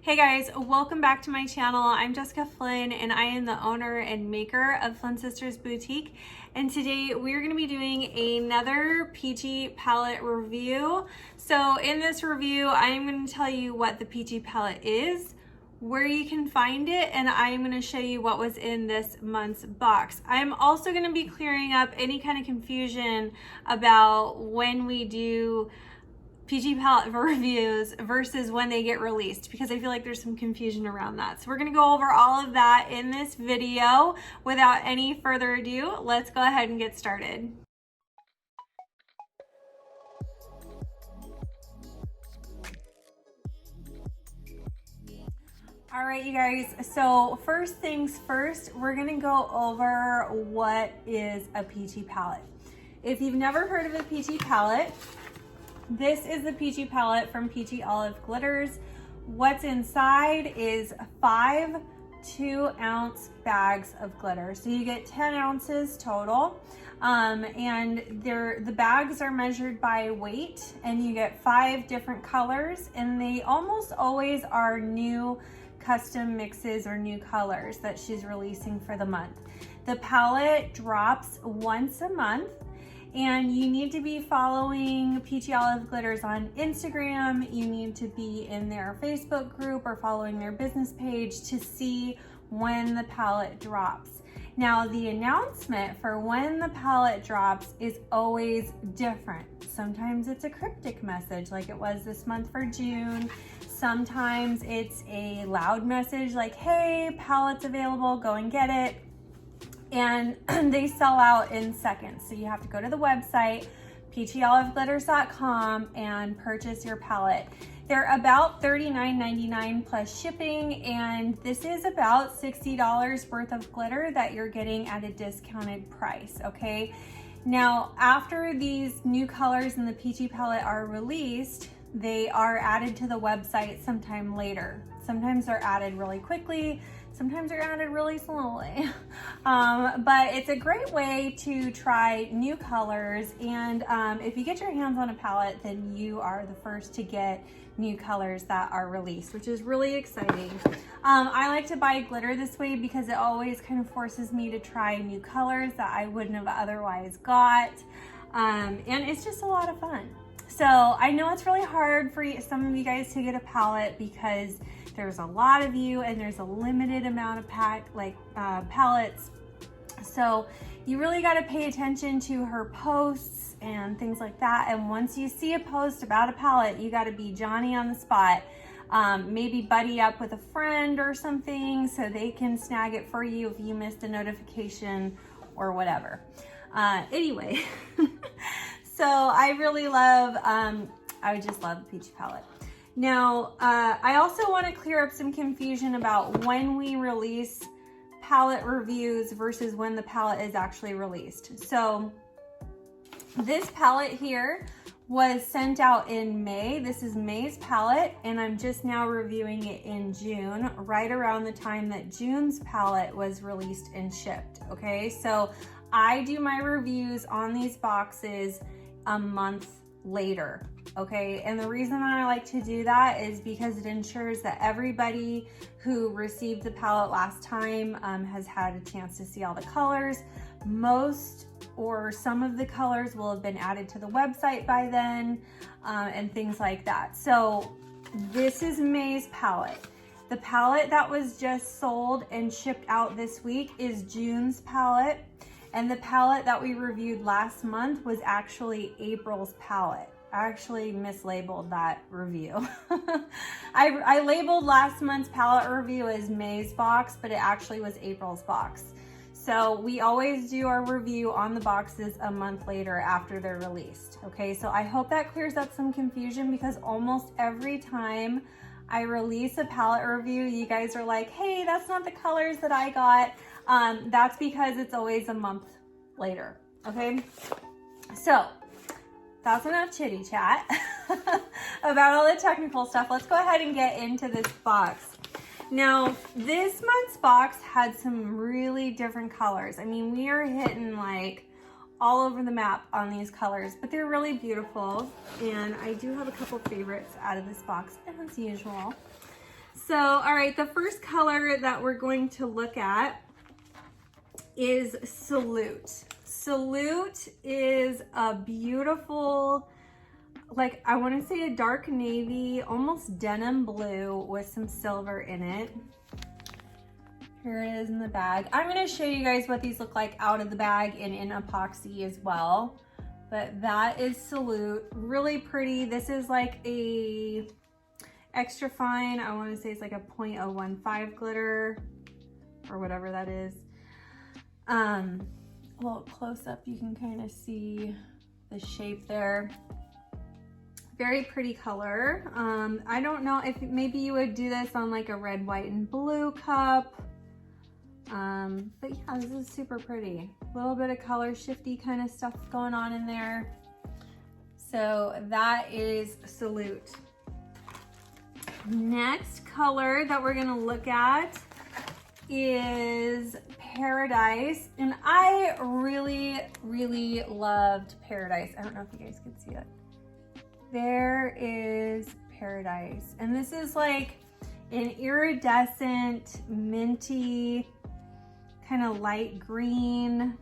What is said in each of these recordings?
Hey guys, welcome back to my channel. I'm Jessica Flynn and I am the owner and maker of Flynn Sisters Boutique. And today we're going to be doing another Peachy Palette review. So in this review, I'm going to tell you what the Peachy Palette is, where you can find it, and I'm going to show you what was in this month's box. I'm also going to be clearing up any kind of confusion about when we do Peachy Palette reviews versus when they get released, because I feel like there's some confusion around that. So we're gonna go over all of that in this video. Without any further ado, let's go ahead and get started. All right, you guys, so first things first, we're gonna go over what is a Peachy Palette. If you've never heard of a Peachy Palette, this is the Peachy Palette from Peachy Olive Glitters. What's inside is 5 2-ounce bags of glitter. So you get 10 ounces total. And the bags are measured by weight, and you get 5 different colors, and they almost always are new custom mixes or new colors that she's releasing for the month. The palette drops once a month. And you need to be following Peachy Olive Glitters on Instagram. You need to be in their Facebook group or following their business page to see when the palette drops. Now, the announcement for when the palette drops is always different. Sometimes it's a cryptic message like it was this month for June. Sometimes it's a loud message like, hey, palette's available, go and get it. And they sell out in seconds. So you have to go to the website, peachyoliveglitters.com, and purchase your palette. They're about $39.99 plus shipping, and this is about $60 worth of glitter that you're getting at a discounted price, okay? Now, after these new colors in the Peachy Palette are released, they are added to the website sometime later. Sometimes they're added really quickly, sometimes they're added really slowly. But it's a great way to try new colors, and if you get your hands on a palette, then you are the first to get new colors that are released, which is really exciting. I like to buy glitter this way because it always kind of forces me to try new colors that I wouldn't have otherwise got, and it's just a lot of fun. So I know it's really hard for some of you guys to get a palette because there's a lot of you and there's a limited amount of palettes. So you really got to pay attention to her posts and things like that. And once you see a post about a palette, you got to be Johnny on the spot. Maybe buddy up with a friend or something so they can snag it for you if you missed a notification or whatever. Anyway, so I really love, I just love the Peachy Palette. Now, I also want to clear up some confusion about when we release palette reviews versus when the palette is actually released. So this palette here was sent out in May. This is May's palette, and I'm just now reviewing it in June, right around the time that June's palette was released and shipped, okay? So I do my reviews on these boxes a month later, okay? And the reason I like to do that is because it ensures that everybody who received the palette last time has had a chance to see all the colors. Most or some of the colors will have been added to the website by then, and things like that. So this is May's palette. The palette that was just sold and shipped out this week is June's palette. And the palette that we reviewed last month was actually April's palette. I actually mislabeled that review. I labeled last month's palette review as May's box, but it actually was April's box. So we always do our review on the boxes a month later after they're released. Okay, so I hope that clears up some confusion, because almost every time I release a palette review, you guys are like, hey, that's not the colors that I got. That's because it's always a month later, okay? So that's enough chitty chat about all the technical stuff. Let's go ahead and get into this box. Now, this month's box had some really different colors. I mean, we are hitting like all over the map on these colors, but they're really beautiful. And I do have a couple favorites out of this box as usual. So, all right, the first color that we're going to look at is Salute. Salute is a beautiful, like, I want to say a dark navy, almost denim blue with some silver in it. Here it is in the bag. I'm going to show you guys what these look like out of the bag and in epoxy as well. But that is Salute. Really pretty. This is like a extra fine, I want to say it's like a 0.015 glitter or whatever that is. Well, close up you can kind of see the shape there. Very pretty color. I don't know if maybe you would do this on like a red, white, and blue cup. But yeah, this is super pretty. A little bit of color shifty kind of stuff going on in there. So that is Salute. Next color that we're gonna look at is Paradise. And I really, really loved Paradise. I don't know if you guys can see it. There is Paradise. And this is like an iridescent, minty, kind of light green.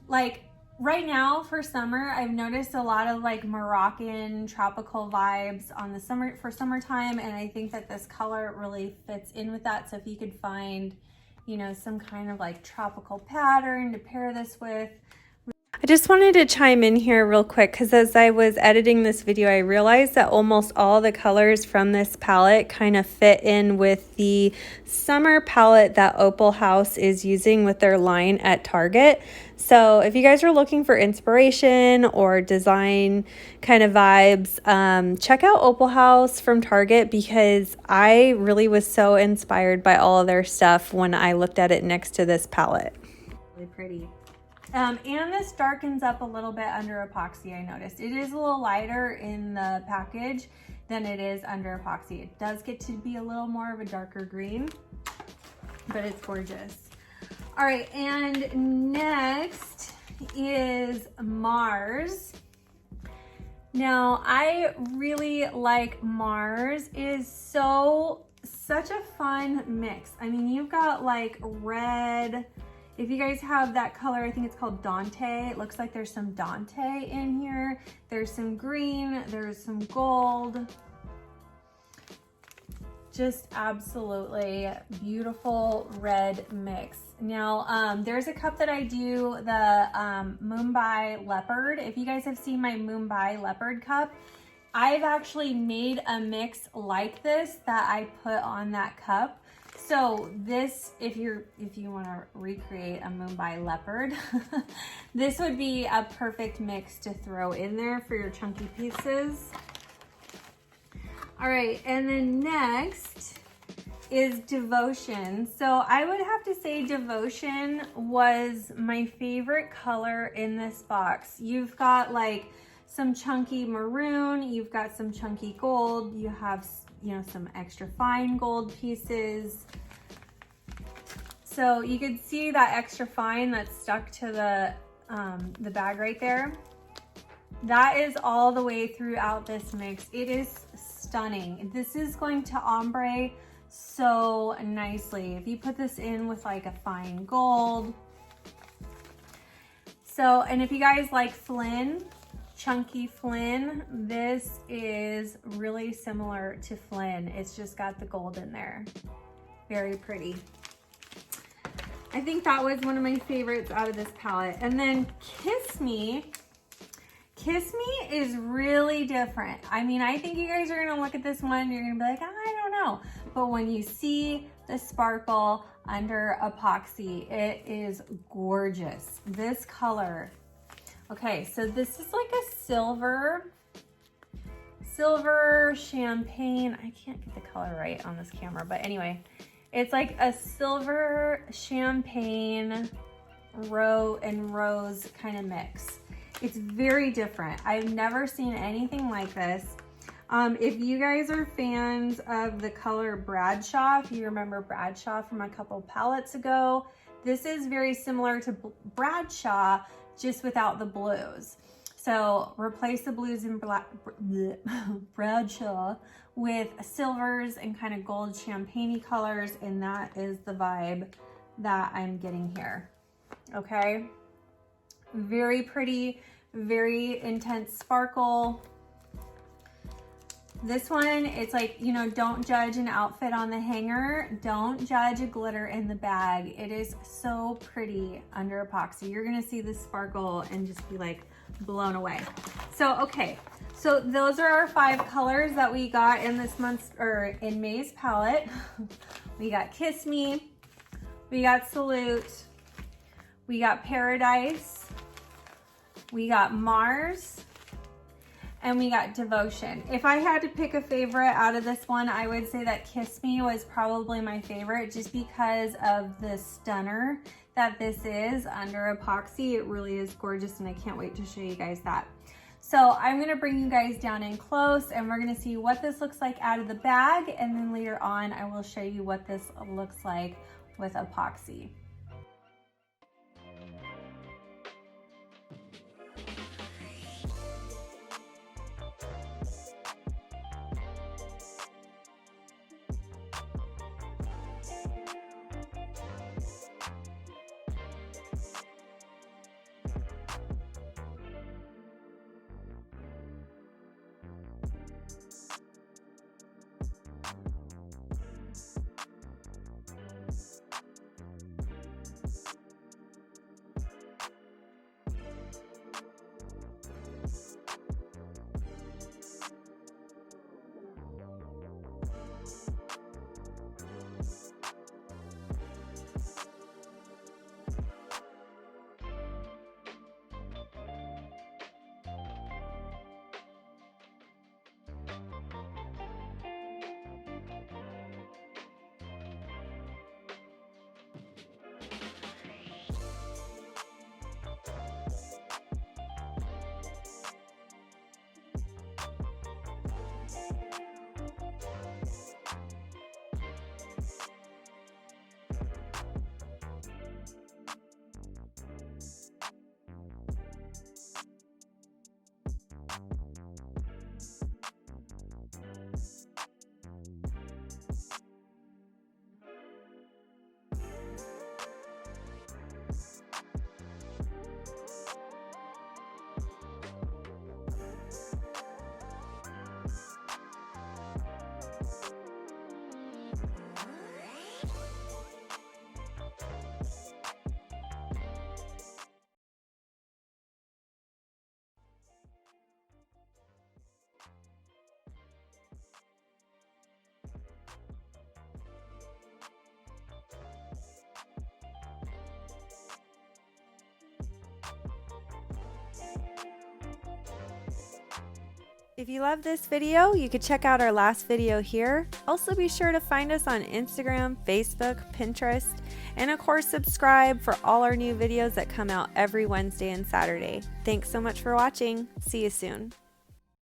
Like right now for summer, I've noticed a lot of like Moroccan tropical vibes on the summertime, and I think that this color really fits in with that. So if you could find, you know, some kind of like tropical pattern to pair this with. I just wanted to chime in here real quick because as I was editing this video, I realized that almost all the colors from this palette kind of fit in with the summer palette that Opal House is using with their line at Target. So if you guys are looking for inspiration or design kind of vibes, check out Opal House from Target because I really was so inspired by all of their stuff when I looked at it next to this palette. Really pretty. And this darkens up a little bit under epoxy, I noticed. It is a little lighter in the package than it is under epoxy. It does get to be a little more of a darker green, but it's gorgeous. All right, and next is Mars. Now, I really like Mars. It is such a fun mix. I mean, you've got like red. If you guys have that color, I think it's called Dante. It looks like there's some Dante in here. There's some green, there's some gold. Just absolutely beautiful red mix. Now, there's a cup that I do, the Mumbai Leopard. If you guys have seen my Mumbai Leopard cup, I've actually made a mix like this that I put on that cup. So this, if you want to recreate a Mumbai Leopard, this would be a perfect mix to throw in there for your chunky pieces. All right, and then next is Devotion. So I would have to say Devotion was my favorite color in this box. You've got like some chunky maroon, you've got some chunky gold, you have, you know, some extra fine gold pieces. So you can see that extra fine that's stuck to the bag right there. That is all the way throughout this mix. It is stunning. This is going to ombre so nicely. If you put this in with like a fine gold. So, and if you guys like Flynn, chunky Flynn, this is really similar to Flynn. It's just got the gold in there. Very pretty. I think that was one of my favorites out of this palette. And then Kiss Me. Kiss Me is really different. I mean, I think you guys are gonna look at this one and you're gonna be like, I don't know. But when you see the sparkle under epoxy, it is gorgeous. This color. Okay, so this is like a silver champagne. I can't get the color right on this camera, but anyway, it's like a silver champagne rose kind of mix. It's very different. I've never seen anything like this. If you guys are fans of the color Bradshaw, if you remember Bradshaw from a couple palettes ago, this is very similar to Bradshaw, just without the blues. So replace the blues in Bradshaw with silvers and kind of gold champagne colors, and that is the vibe that I'm getting here. Okay, very pretty, very intense sparkle. This one, it's like, you know, don't judge an outfit on the hanger. Don't judge a glitter in the bag. It is so pretty under epoxy. You're gonna see the sparkle and just be like blown away. So, okay, so those are our 5 colors that we got in this month's, or in May's palette. We got Kiss Me, we got Salute, we got Paradise, we got Mars, and we got Devotion. If I had to pick a favorite out of this one, I would say that Kiss Me was probably my favorite, just because of the stunner that this is under epoxy. It really is gorgeous, and I can't wait to show you guys that. So I'm gonna bring you guys down in close, and we're gonna see what this looks like out of the bag, and then later on I will show you what this looks like with epoxy. If you love this video, you could check out our last video here. Also be sure to find us on Instagram, Facebook, Pinterest, and of course subscribe for all our new videos that come out every Wednesday and Saturday. Thanks so much for watching. See you soon.